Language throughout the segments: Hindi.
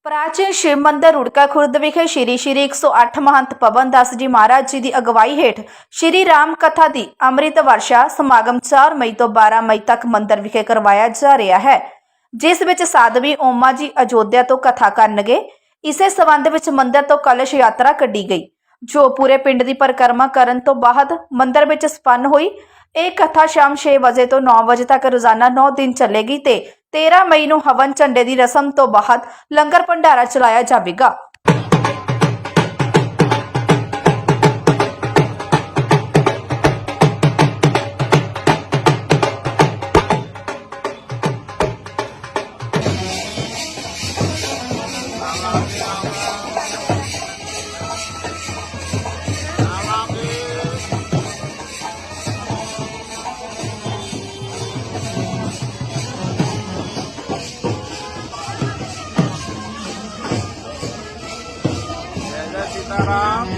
प्राचीन शिव मंदिर रुड़का खुर्द विखे श्री 108 महंत पवन दास जी महाराज जी की अगवाई हेठ श्री राम कथा की अमृत वर्षा समागम 4 मई तो 12 मई तक मंदिर विखे करवाया जा रहा है, जिस विच साधवी ओमा जी अयोध्या तो कथा करनगे। इसे संबंध विच मंदिर तो कलश यात्रा कड्डी गई, जो पूरे पिंड की परिक्रमा करन तो बाद मंदिर विच संपन्न हुई। एक कथा शाम 6 बजे तो 9 बजे तक रोजाना 9 दिन चलेगी ते 13 मई ਨੂੰ हवन झंडे की रस्म तो बाद लंगर भंडारा चलाया जाएगा। सीताराम।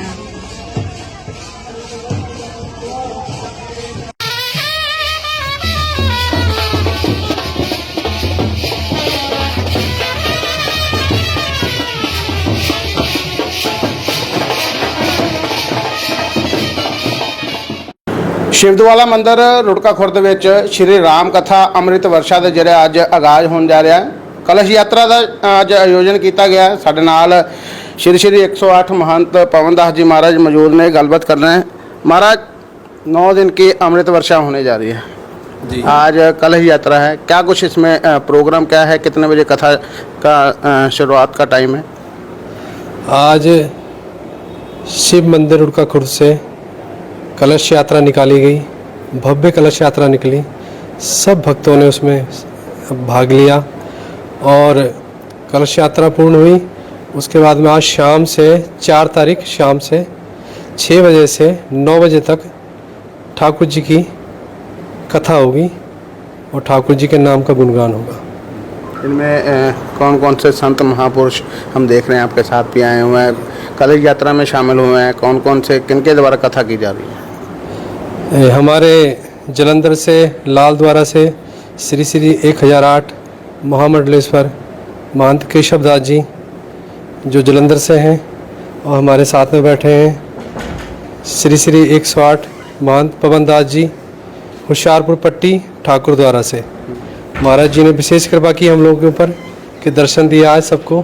शिवदवाला मंदिर रुड़का खुर्द विच श्री राम कथा अमृत वर्षा के जरिए अज आगाज होने जा रहा है। कलश यात्रा का अज आयोजन किया गया। साडे नाल श्री 108 महंत पवन दास जी महाराज मौजूद ने, गलबात कर रहे हैं। महाराज, 9 दिन की अमृत वर्षा होने जा रही है जी। आज कलश यात्रा है, क्या कुछ इसमें प्रोग्राम क्या है, कितने बजे कथा का शुरुआत का टाइम है? आज शिव मंदिर रुड़का खुर्द से कलश यात्रा निकाली गई, भव्य कलश यात्रा निकली। सब भक्तों ने उसमें भाग लिया और कलश यात्रा पूर्ण हुई। उसके बाद में आज शाम से 4 तारीख शाम से 6 बजे से 9 बजे तक ठाकुर जी की कथा होगी और ठाकुर जी के नाम का गुणगान होगा। इनमें कौन कौन से संत महापुरुष हम देख रहे हैं आपके साथ भी आए हुए हैं, कलश यात्रा में शामिल हुए हैं? कौन कौन से, किनके द्वारा कथा की जा रही है? हमारे जलंधर से लाल द्वारा से श्री 1008 महामंडलेश्वर महंत केशव दास जी जो जलंधर से हैं और हमारे साथ में बैठे हैं श्री 108 महंत पवन दास जी होशियारपुर पट्टी ठाकुर द्वारा से। महाराज जी ने विशेष कृपा की हम लोगों के ऊपर कि दर्शन दिया आज सबको।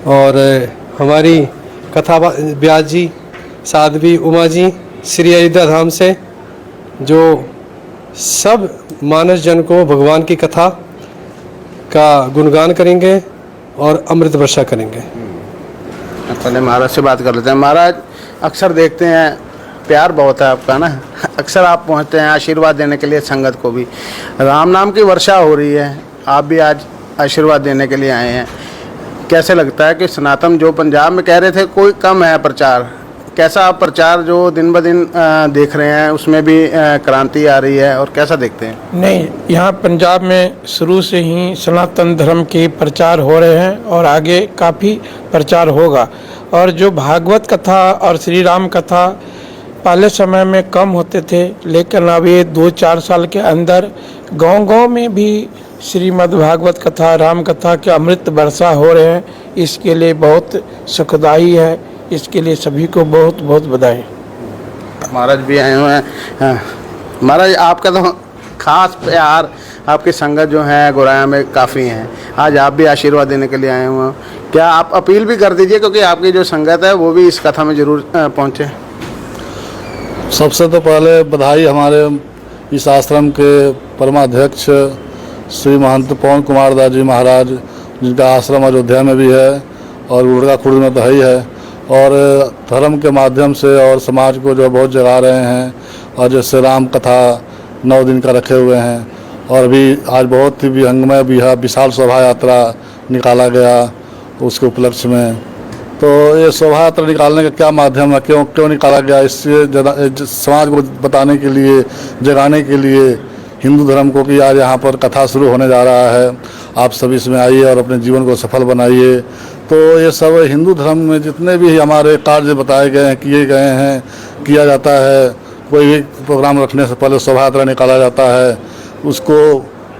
और हमारी कथा व्यास जी साध्वी उमा जी श्री अयोध्या धाम से, जो सब मानस जन को भगवान की कथा का गुणगान करेंगे और अमृत वर्षा करेंगे। पहले महाराज से बात कर लेते हैं। महाराज, अक्सर देखते हैं प्यार बहुत है आपका ना, अक्सर आप पहुंचते हैं आशीर्वाद देने के लिए संगत को भी। राम नाम की वर्षा हो रही है, आप भी आज आशीर्वाद देने के लिए आए हैं। कैसे लगता है कि सनातन, जो पंजाब में कह रहे थे कोई कम है प्रचार, कैसा आप प्रचार जो दिन ब दिन देख रहे हैं उसमें भी क्रांति आ रही है, और कैसा देखते हैं? नहीं, यहाँ पंजाब में शुरू से ही सनातन धर्म के प्रचार हो रहे हैं और आगे काफ़ी प्रचार होगा। और जो भागवत कथा और श्री राम कथा पहले समय में कम होते थे, लेकिन अब ये 2-4 साल के अंदर गांव-गांव में भी श्रीमद् भागवत कथा, राम कथा के अमृत वर्षा हो रहे हैं। इसके लिए बहुत सुखदायी है, इसके लिए सभी को बहुत बहुत बधाई। महाराज भी आए हुए हैं। महाराज, आपका तो खास प्यार, आपकी संगत जो है गोराया में काफ़ी हैं, आज आप भी आशीर्वाद देने के लिए आए हुए हैं। क्या आप अपील भी कर दीजिए, क्योंकि आपकी जो संगत है वो भी इस कथा में ज़रूर पहुँचे। सबसे तो पहले बधाई हमारे इस आश्रम के परमाध्यक्ष श्री महंत पवन कुमार दास जी महाराज, जिनका आश्रम अयोध्या में भी है और रुड़का खुर्द में तो ही है, और धर्म के माध्यम से और समाज को जो बहुत जगा रहे हैं। और जैसे राम कथा 9 दिन का रखे हुए हैं, और भी आज बहुत ही विहंगमय विशाल शोभा यात्रा निकाला गया उसके उपलक्ष्य में। तो ये शोभा यात्रा निकालने का क्या माध्यम है, क्यों निकाला गया? इससे समाज को बताने के लिए, जगाने के लिए हिंदू धर्म को कि आज यहाँ पर कथा शुरू होने जा रहा है, आप सभी इसमें आइए और अपने जीवन को सफल बनाइए। तो ये सब हिंदू धर्म में जितने भी हमारे कार्य बताए गए हैं, किए गए हैं, किया जाता है। कोई भी प्रोग्राम रखने से पहले शोभा यात्रा निकाला जाता है, उसको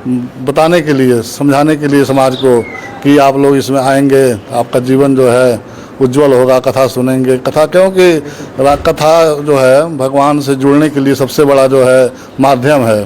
बताने के लिए, समझाने के लिए समाज को कि आप लोग इसमें आएंगे, आपका जीवन जो है उज्जवल होगा। कथा सुनेंगे, कथा क्योंकि कथा जो है भगवान से जुड़ने के लिए सबसे बड़ा जो है माध्यम है।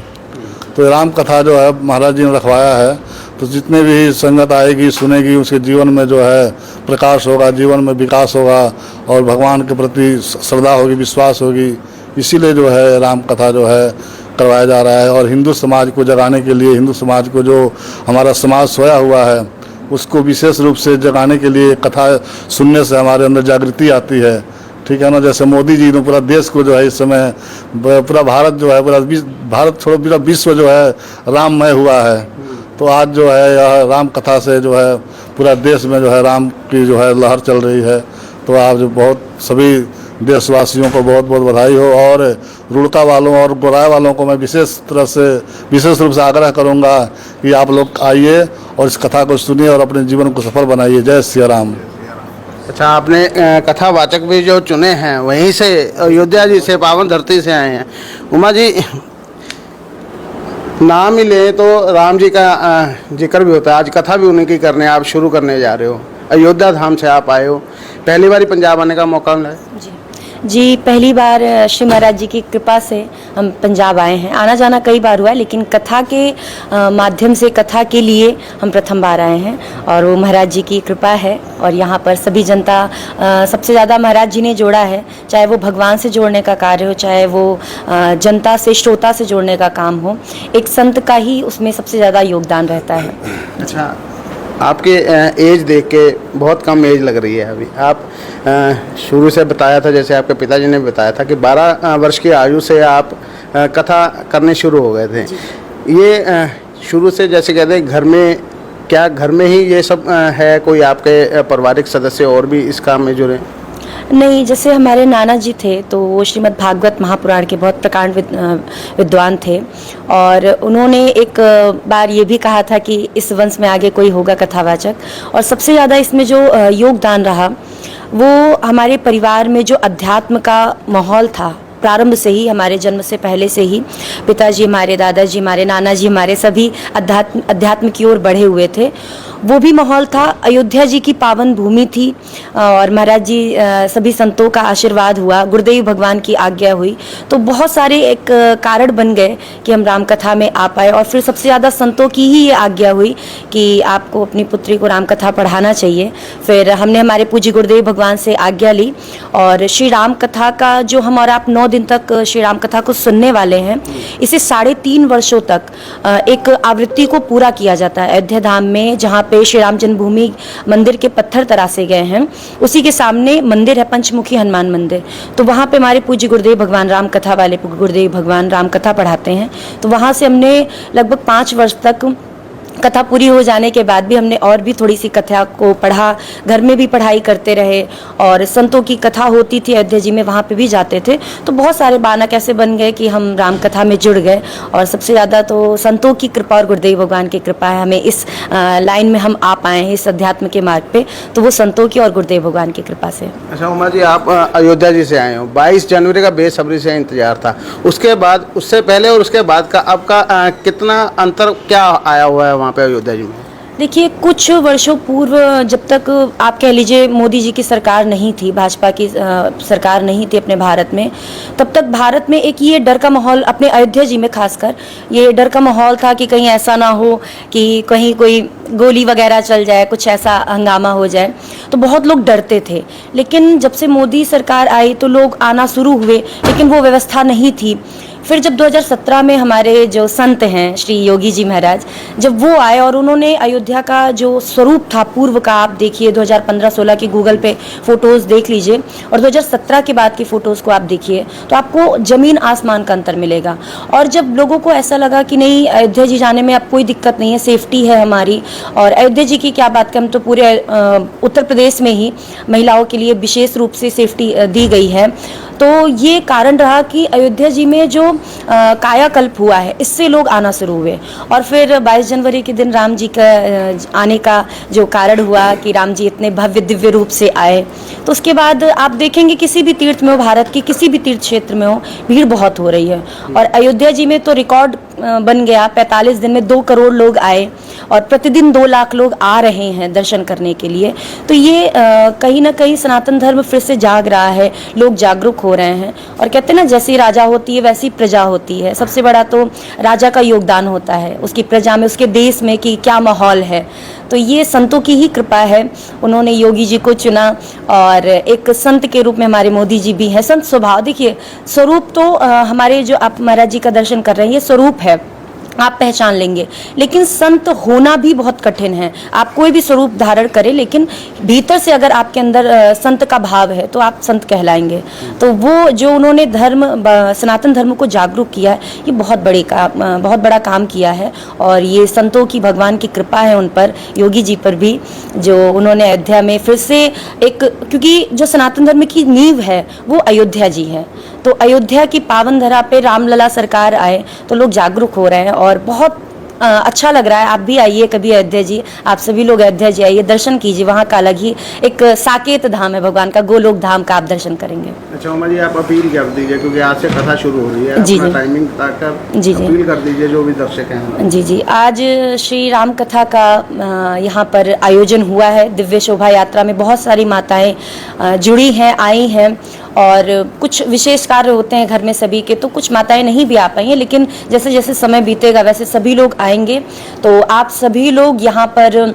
तो राम कथा जो है महाराज जी ने रखवाया है, तो जितने भी संगत आएगी सुनेगी उसके जीवन में जो है प्रकाश होगा, जीवन में विकास होगा और भगवान के प्रति श्रद्धा होगी, विश्वास होगी। इसीलिए जो है राम कथा जो है करवाया जा रहा है। और हिंदू समाज को जगाने के लिए, हिंदू समाज को जो हमारा समाज सोया हुआ है उसको विशेष रूप से जगाने के लिए कथा सुनने से हमारे अंदर जागृति आती है। ठीक है ना। जैसे मोदी जी ने पूरा देश को जो है इस समय, पूरा भारत जो है, पूरा भारत छोड़ो पूरा विश्व जो है राममय हुआ है। तो आज जो है यह राम कथा से जो है पूरा देश में जो है राम की जो है लहर चल रही है। तो आप जो बहुत सभी देशवासियों को बहुत बहुत बधाई हो। और रुड़का वालों और गोराय वालों को मैं विशेष रूप से आग्रह करूंगा कि आप लोग आइए और इस कथा को सुनिए और अपने जीवन को सफल बनाइए। जय सिया राम। अच्छा, आपने कथावाचक भी जो चुने हैं वहीं से, अयोध्या जी से, पावन धरती से आए हैं। उमा जी, नाम ही ले तो राम जी का जिक्र भी होता है। आज कथा भी उन्हीं की करने आप शुरू करने जा रहे हो। अयोध्या धाम से आप आए हो, पहली बार पंजाब आने का मौका मिला है? जी, पहली बार श्री महाराज जी की कृपा से हम पंजाब आए हैं। आना जाना कई बार हुआ है, लेकिन कथा के माध्यम से, कथा के लिए हम प्रथम बार आए हैं। और वो महाराज जी की कृपा है। और यहाँ पर सभी जनता, सबसे ज़्यादा महाराज जी ने जोड़ा है, चाहे वो भगवान से जोड़ने का कार्य हो, चाहे वो जनता से, श्रोता से जोड़ने का काम हो। एक संत का ही उसमें सबसे ज़्यादा योगदान रहता है। अच्छा, आपके एज देख के बहुत कम एज लग रही है अभी। आप शुरू से बताया था, जैसे आपके पिताजी ने बताया था कि 12 वर्ष की आयु से आप कथा करने शुरू हो गए थे। ये शुरू से, जैसे कहते हैं, घर में, क्या घर में ही ये सब है? कोई आपके पारिवारिक सदस्य और भी इस काम में जुड़े? नहीं, जैसे हमारे नाना जी थे तो वो श्रीमद् भागवत महापुराण के बहुत प्रकांड विद्वान थे। और उन्होंने एक बार ये भी कहा था कि इस वंश में आगे कोई होगा कथावाचक। और सबसे ज़्यादा इसमें जो योगदान रहा वो हमारे परिवार में जो अध्यात्म का माहौल था, प्रारंभ से ही, हमारे जन्म से पहले से ही पिताजी हमारे, दादाजी हमारे, नाना जी हमारे सभी अध्यात्म की ओर बढ़े हुए थे। वो भी माहौल था। अयोध्या जी की पावन भूमि थी और महाराज जी सभी संतों का आशीर्वाद हुआ, गुरुदेव भगवान की आज्ञा हुई, तो बहुत सारे एक कारण बन गए कि हम रामकथा में आ पाए। और फिर सबसे ज़्यादा संतों की ही ये आज्ञा हुई कि आपको अपनी पुत्री को रामकथा पढ़ाना चाहिए। फिर हमने हमारे पूज्य गुरुदेव भगवान से आज्ञा ली और श्री राम कथा का जो हम और आप 9 दिन तक श्री राम कथा को सुनने वाले हैं, इसे 3.5 वर्षों तक एक आवृत्ति को पूरा किया जाता है अयोध्या धाम में, जहाँ पे श्री राम जन्मभूमि मंदिर के पत्थर तरासे गए हैं। उसी के सामने मंदिर है, पंचमुखी हनुमान मंदिर। तो वहाँ पे हमारे पूज्य गुरुदेव भगवान, राम कथा वाले गुरुदेव भगवान राम कथा पढ़ाते हैं। तो वहाँ से हमने लगभग 5 वर्ष तक, कथा पूरी हो जाने के बाद भी हमने और भी थोड़ी सी कथा को पढ़ा, घर में भी पढ़ाई करते रहे। और संतों की कथा होती थी अयोध्या जी में, वहाँ पे भी जाते थे। तो बहुत सारे बानक ऐसे बन गए कि हम राम कथा में जुड़ गए। और सबसे ज़्यादा तो संतों की कृपा और गुरुदेव भगवान की कृपा है, हमें इस लाइन में हम आ पाए हैं, इस अध्यात्म के मार्ग पे, तो वो संतों की और गुरुदेव भगवान की कृपा से। अच्छा उमा जी, आप अयोध्या जी से आए हो, 22 जनवरी का बेसब्री से इंतजार था। उसके बाद, उससे पहले और उसके बाद का आपका कितना अंतर क्या आया हुआ है वहाँ पे अयोध्या जी में? देखिए, कुछ वर्षों पूर्व, जब तक आप कह लीजिए मोदी जी की सरकार नहीं थी, भाजपा की सरकार नहीं थी अपने भारत में, तब तक भारत में एक ये डर का माहौल, अपने अयोध्या जी में खासकर ये डर का माहौल था कि कहीं ऐसा ना हो कि कहीं कोई गोली वगैरह चल जाए, कुछ ऐसा हंगामा हो जाए। तो बहुत लोग डरते थे। लेकिन जब से मोदी सरकार आई तो लोग आना शुरू हुए, लेकिन वो व्यवस्था नहीं थी। फिर जब 2017 में हमारे जो संत हैं श्री योगी जी महाराज, जब वो आए और उन्होंने अयोध्या का जो स्वरूप था पूर्व का, आप देखिए 2015-16 की गूगल पे फ़ोटोज़ देख लीजिए और 2017 के बाद की फ़ोटोज़ को आप देखिए, तो आपको ज़मीन आसमान का अंतर मिलेगा। और जब लोगों को ऐसा लगा कि नहीं, अयोध्या जी जाने में अब कोई दिक्कत नहीं है, सेफ्टी है हमारी, और अयोध्या जी की क्या बात करें, हम तो पूरे उत्तर प्रदेश में ही महिलाओं के लिए विशेष रूप से सेफ्टी दी गई है। तो ये कारण रहा कि अयोध्या जी में जो कायाकल्प हुआ है, इससे लोग आना शुरू हुए। और फिर 22 जनवरी के दिन राम जी का आने का जो कारण हुआ कि राम जी इतने भव्य दिव्य रूप से आए, तो उसके बाद आप देखेंगे किसी भी तीर्थ में हो, भारत के किसी भी तीर्थ क्षेत्र में हो, भीड़ बहुत हो रही है। और अयोध्या जी में तो रिकॉर्ड बन गया, 45 दिन में 2 करोड़ लोग आए और प्रतिदिन 2 लाख लोग आ रहे हैं दर्शन करने के लिए। तो ये कहीं ना कहीं सनातन धर्म फिर से जाग रहा है, लोग जागरूक हो रहे हैं। और कहते हैं ना, जैसी राजा होती है वैसी प्रजा होती है। सबसे बड़ा तो राजा का योगदान होता है, उसकी प्रजा में, उसके देश में कि क्या माहौल है। तो ये संतों की ही कृपा है, उन्होंने योगी जी को चुना और एक संत के रूप में हमारे मोदी जी भी हैं। संत स्वभाव, देखिए स्वरूप तो हमारे जो आप महाराज जी का दर्शन कर रहे हैं ये स्वरूप है, आप पहचान लेंगे, लेकिन संत होना भी बहुत कठिन है। आप कोई भी स्वरूप धारण करें, लेकिन भीतर से अगर आपके अंदर संत का भाव है तो आप संत कहलाएंगे। तो वो जो उन्होंने सनातन धर्म को जागरूक किया है, ये बहुत बड़ा काम किया है। और ये संतों की, भगवान की कृपा है उन पर, योगी जी पर भी, जो उन्होंने अयोध्या में फिर से क्योंकि जो सनातन धर्म की नींव है वो अयोध्या जी है। तो अयोध्या की पावन धरा पे रामलला सरकार आए तो लोग जागरूक हो रहे हैं और बहुत अच्छा लग रहा है। आप भी आइए कभी अयोध्या जी, आप सभी लोग अयोध्या जी आइए, दर्शन कीजिए। वहाँ का अलग ही एक साकेत धाम है भगवान का, गोलोक धाम का आप दर्शन करेंगे। अच्छा उमा जी, आप अपील कर दीजिए क्योंकि आज से कथा शुरू हो रही है, जी अपना जी टाइमिंग बताकर जी जी अपील कर दीजिए जो भी दर्शक हैं। जी जी, आज श्री राम कथा का यहाँ पर आयोजन हुआ है। दिव्य शोभा यात्रा में बहुत सारी माताएं जुड़ी हैं, आई हैं, और कुछ विशेष कार्य होते हैं घर में सभी के, तो कुछ माताएं नहीं भी आ पाई हैं, लेकिन जैसे जैसे समय बीतेगा वैसे सभी लोग आएंगे। तो आप सभी लोग यहाँ पर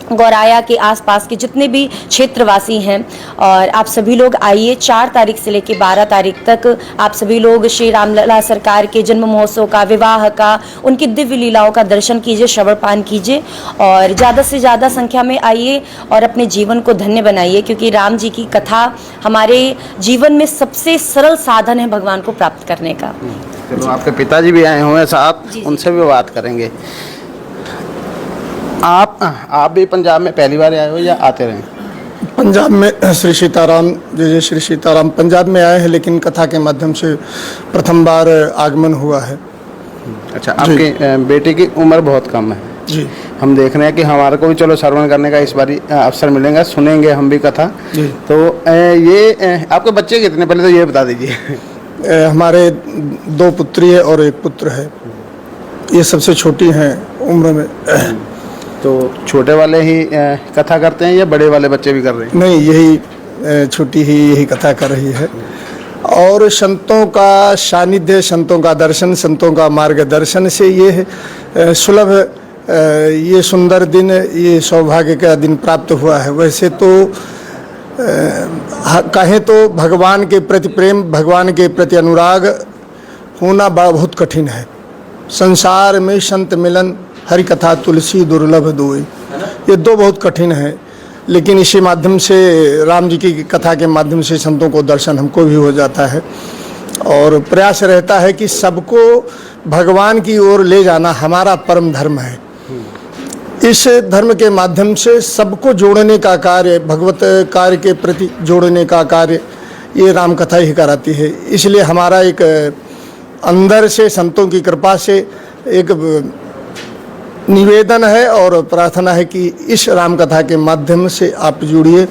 गौराया के आसपास के जितने भी क्षेत्रवासी हैं, और आप सभी लोग आइए। 4 तारीख से लेकर 12 तारीख तक आप सभी लोग श्री रामलला सरकार के जन्म महोत्सव का, विवाह का, उनकी दिव्य लीलाओं का दर्शन कीजिए, श्रवण पान कीजिए और ज़्यादा से ज़्यादा संख्या में आइए और अपने जीवन को धन्य बनाइए, क्योंकि राम जी की कथा हमारे जीवन में सबसे सरल साधन है भगवान को प्राप्त करने का। चलो, आपके पिताजी भी आए हुए हैं साथ, उनसे भी बात करेंगे। आप भी पंजाब में पहली बार आए हो या आते रहे? पंजाब में श्री सीताराम, जय जय श्री सीताराम, पंजाब में आए हैं, लेकिन कथा के माध्यम से प्रथम बार आगमन हुआ है। अच्छा, आपके बेटे की उम्र बहुत कम है जी। हम देख रहे हैं कि हमारे को भी चलो श्रवण करने का इस बार अवसर मिलेगा, सुनेंगे हम भी कथा जी। तो ये आपके बच्चे कितने, पहले तो ये बता दीजिए। हमारे 2 पुत्री है और 1 पुत्र है। ये सबसे छोटी हैं उम्र में। तो छोटे वाले ही कथा करते हैं या बड़े वाले बच्चे भी कर रहे हैं? नहीं, यही छोटी ही यही कथा कर रही है। और संतों का सानिध्य, संतों का दर्शन, संतों का मार्गदर्शन से ये सुलभ, ये सुंदर दिन, ये सौभाग्य का दिन प्राप्त हुआ है। वैसे तो कहें तो भगवान के प्रति प्रेम, भगवान के प्रति अनुराग होना बहुत कठिन है। संसार में संत मिलन, हरि कथा तुलसी दुर्लभ दोई, ये 2 बहुत कठिन है। लेकिन इसी माध्यम से, राम जी की कथा के माध्यम से संतों को दर्शन हमको भी हो जाता है। और प्रयास रहता है कि सबको भगवान की ओर ले जाना हमारा परम धर्म है। इस धर्म के माध्यम से सबको जोड़ने का कार्य, भगवत कार्य के प्रति जोड़ने का कार्य, ये राम कथा ही कराती है। इसलिए हमारा एक अंदर से संतों की कृपा से एक निवेदन है और प्रार्थना है कि इस राम कथा के माध्यम से आप जुड़िए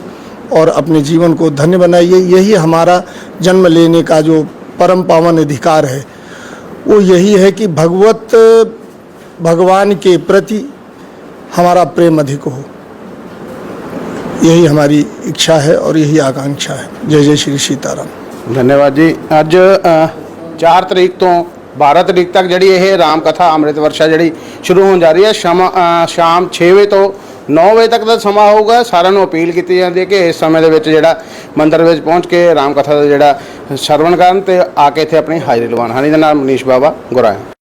और अपने जीवन को धन्य बनाइए। यही हमारा जन्म लेने का जो परम पावन अधिकार है, वो यही है कि भगवान के प्रति हमारा प्रेम अधिक हो। यही हमारी इच्छा है और यही आकांक्षा है। जय जय श्री सीताराम। धन्यवाद जी। ਅੱਜ 4 ਤਰੀਕ ਤੋਂ 12 ਤਰੀਕ ਤੱਕ ਜਿਹੜੀ ਇਹ ਰਾਮ ਕਥਾ ਅੰਮ੍ਰਿਤ ਵਰਸ਼ਾ ਜਿਹੜੀ ਸ਼ੁਰੂ ਹੋਣ ਜਾ ਰਹੀ ਹੈ। ਸ਼ਾਮ 6 ਵਜੇ ਤੋਂ 9 ਵਜੇ ਤੱਕ ਦਾ ਸਮਾਂ ਹੋਊਗਾ। ਸਾਰਿਆਂ ਨੂੰ ਅਪੀਲ ਕੀਤੀ ਜਾਂਦੀ ਹੈ ਕਿ ਇਸ ਸਮੇਂ ਦੇ ਵਿੱਚ ਜਿਹੜਾ ਮੰਦਿਰ ਵਿੱਚ ਪਹੁੰਚ ਕੇ ਰਾਮ ਕਥਾ ਦਾ ਜਿਹੜਾ ਸ਼ਰਵਣ ਕਰਨ ਤੇ ਆ ਕੇ ਇੱਥੇ ਆਪਣੀ ਹਾਜ਼ਰੀ ਲਵਾਉਣ। ਹਾਂ, ਇਹਦੇ ਨਾਲ ਮਨੀਸ਼ ਬਾਬਾ ਗੁਰਾਇਆ।